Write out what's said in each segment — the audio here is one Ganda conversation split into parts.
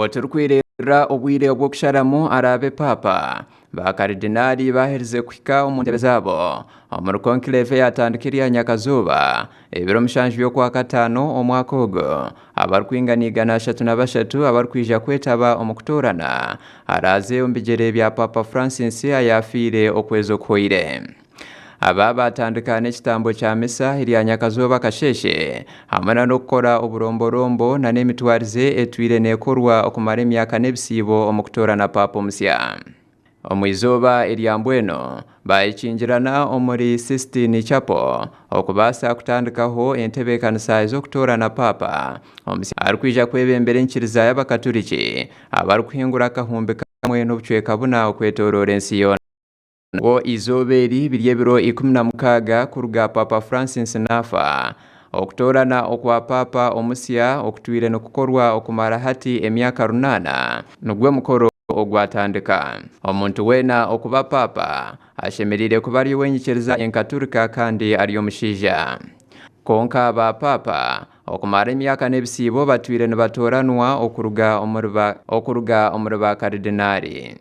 Oturukwirira obwire obw'okusharamu arabe papa bakaridinali bahereze kuhika omu ntebe zaabo omu conclave yatandikira Nyakazuba ebiro 7 by'okwa kataano omwaka ogu abarukwinganigana 33 abarukwija kwetaba omu kutorana araze omu bigyere bya Papa Francis ayafiire okwezi okuhoire. Aba batandika n'ekitambo kya misa erya Nyakazuba kasheshe hamwe n'okukora oburomborombo na n'emitwarize etwire nekorwa okumara emyaka n'ebisiibo omu kutorana papa omusya. Omwizoba erya mbweno bayikingirana omuri Sistine Chapel okubasa kutandikaho entebe kanisa ez'okutorana papa omusya arikwija kwebembera enkiriza y'abakatoliki abarukuhingura akahumbi kamwe n'obucweka buna okwetorora ensi yona. Ngo izoberi biryebiro 16 kuruga Papa Francis nafa okutorana okwa papa omusya okutwire nokukorwa okumara hati emyaka 8 nugwe mukoro ogwatandika. Omuntu wena okuba papa ashemerire kuba ari wenyikiriza enkaturika kandi ari omushija konka ba papa okumara emyaka n'ebisiibo batwire nibatoranwa okuruga omuri ba karidinali.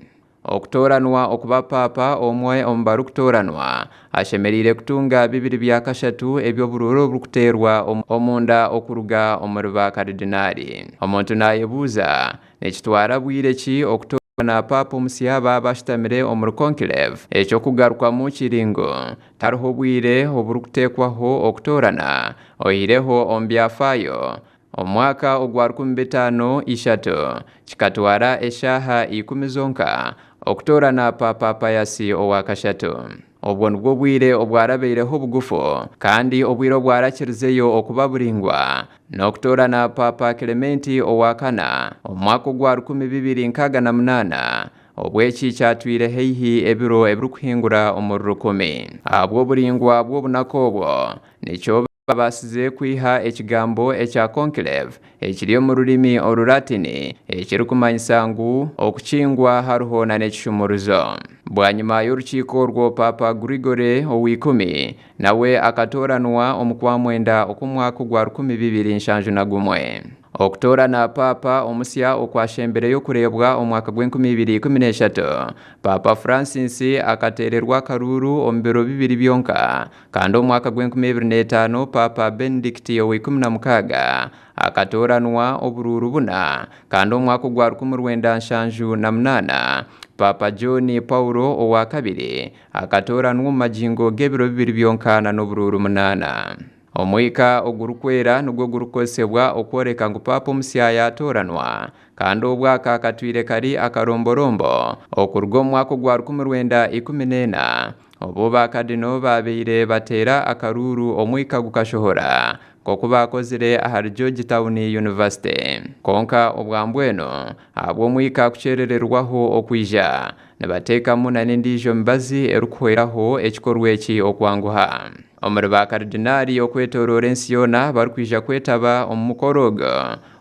Okutoranwa okuba papa omwe omubaru kutoranwa ashemerire kutunga 2 ebyobururu oburukuterwa omunda okuruga omuri ba karidinali. Omuntu nayebuuza nekitwara bwire ki okutorana papa omusya bashitamire omuri conclave ekyokugarukamu kiringo tariho bwire oburukutekwaho okutorana ohireho omu byafaayo. Omwaka ogwa 2053 kikatwara eshaha 10 zonka okutorana papa Payasi owa kashatu. Obwo nibwo bwire obwarabeireho bugufu kandi obwire obwarakirizeyo okuba buringwa n'okutorana papa Clementi owa kana omwaka ogwa 2068 obweki kyatwire heihi ebiro ebirukuhingura omuri 10. Abwo buringwa bw'obunakobwo nikyo babasize kwiha ekigambo ekya conclave ekiri mu rurimi orulatini ekirikumanyisa ngu okukingwa hariho na n'ekishumuruzo. Bwanyuma y'orukiiko rwo Papa Grigore ow'ikumi nawe akatoranwa omu kwa mwenda okumwaka gwa 2071. Okutorana papa omusya okwashembereyo kurebwa omwaka gw'2013 Papa Francis akatererwa karuru omu biro 2 byonka kandi omwaka gw'2005 Papa Benedict ow'I16 akatoranwa obururu buna kandi omwaka gwa 1978 Papa John Paulo owa kabiri akatoranwa mu majingo g'ebiro 2 byonka n'obururu 8. Omwika ogurukwera nugwo gurukozesebwa okworeka ngu papa omusya yatoranwa kandi obwaka akatwire kari akaromborombo okuruga omwaka gwa 1914 obo bakadino babeire batera akaruru omwika gukashohora koku bakozire ahari Georgetown University. Konka obwambweno abwo mwika kucherererwaho okwija nibatekamu na n'endijo mbazi erukuhweraho ekikorwa eki okwanguha. Omuri ba karidinali okwetorora ensi yona barukwija kwetaba omu mukorogo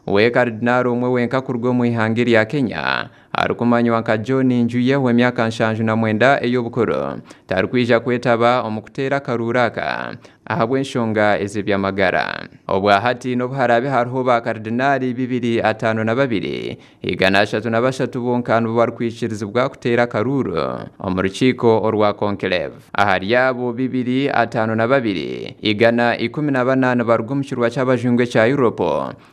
we karidinali omwe wenka kuruga omu ihanga rya Kenya arukumanywa nka John Njuye w'emyaka 79 ey'obukuru tarukwija kwetaba omu kutera karuraka ahabw'enshonga ez'ebyamagara. Obwa hati n'obuharabe hariho ba karidinali 252 igana 33 bonka nibo barukwikirizibwa kutera karuru omu rukiiko orwa conclave. Ahari abo 252 igana 18 baruga omu kirwa ky'abajungwe kya Europe,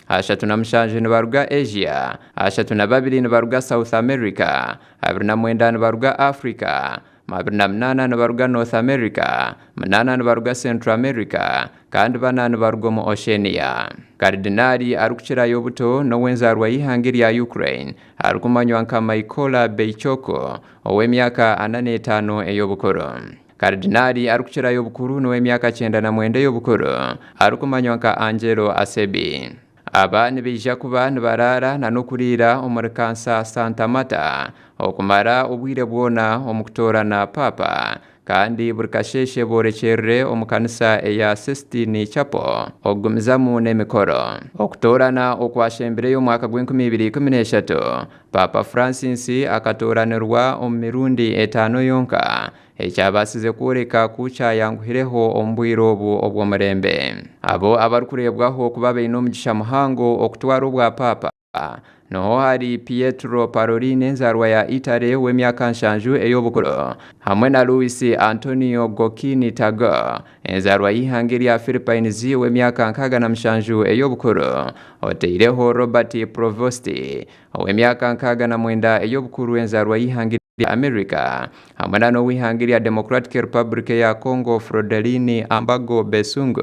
37 nibaruga Asia, 32 nibaruga South America, 29 nibaruga Africa, 28 nibaruga North America, 8 nibaruga Central America kandi 4 nibaruga mu Oceania. Karidinali arukukirayo obuto n'owenzarwa y'ihanga rya Ukraine arukumanywa nka Mykola Beichoko ow'emyaka 45 ey'obukuru. Karidinali arukukirayo obukuru n'ow'emyaka 99 ey'obukuru arukumanywa nka Angelo Asebi. Aba nibeija kuba nibarara na n'okurira omuri kansa Santa Marta okumara obwire bwona omu kutorana papa kandi buri kasheshe borekyerere omu kanisa eya Sistine Chapel okugumizamu n'emikoro. Okutorana okwashembereyo omwaka gw'2013 Papa Francis akatoranirwa omu mirundi 5 yonka ekyabasize kworeka kucyayanguhireho omu bwire obu obw'omurembe. Abo abarukurebwaho kuba baine omugisha muhango okutwara obwa papa noho hari Pietro Parolin enzarwa ya Italy w'emyaka 7 ey'obukuru hamwe na Luis Antonio Gokini Tago enzarwa y'ihanga ya Philippines w'emyaka 67 ey'obukuru oteireho Robert Provost w'emyaka 69 ey'obukuru enzarwa y'ihanga America hamwe na w'ihanga Democratic Republic ya Congo Frodeline Ambago Besungu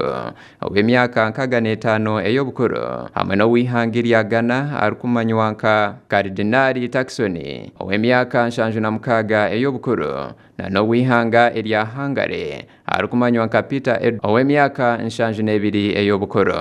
w'emyaka 55 ey'obukuru hamwe no w'ihanga Ghana arukumanywa nka Cardinal Turkson w'emyaka 76 ey'obukuru na no w'ihanga lya Hungary arukumanywa nka Peter w'emyaka 72 ey'obukuru.